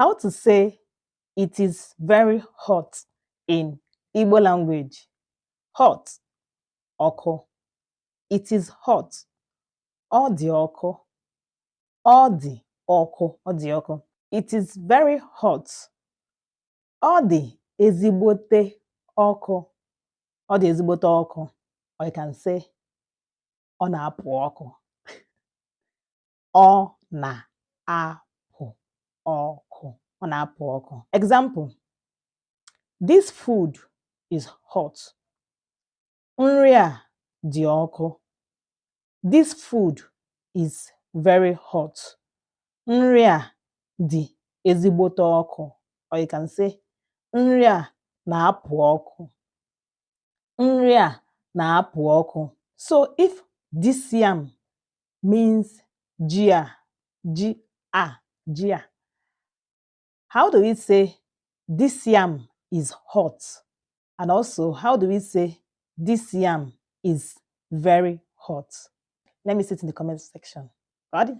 How to say it is very hot in Igbo language? Hot, ọkụ. It is hot. Ọ dị ọkụ. Ọ dị ọkụ. Ọ dị ọkụ. It is very hot. Ọ dị ezigbote ọkụ. Ọ dị ezigbote ọkụ. Or you can say ọ na-apụ ọkụ. Ọ na-apụ ọkụ. Ọ na-apụ ọkụ. Example: this food is hot. Nri a dị ọkụ. This food is very hot. Nri a dị ezigbote ọkụ. Or you can say nri a na-apụ ọkụ. Nri a na-apụ ọkụ. So if this yam means ji a, how do we say this yam is hot? And also, how do we say this yam is very hot? Let me see it in the comment section. Got it?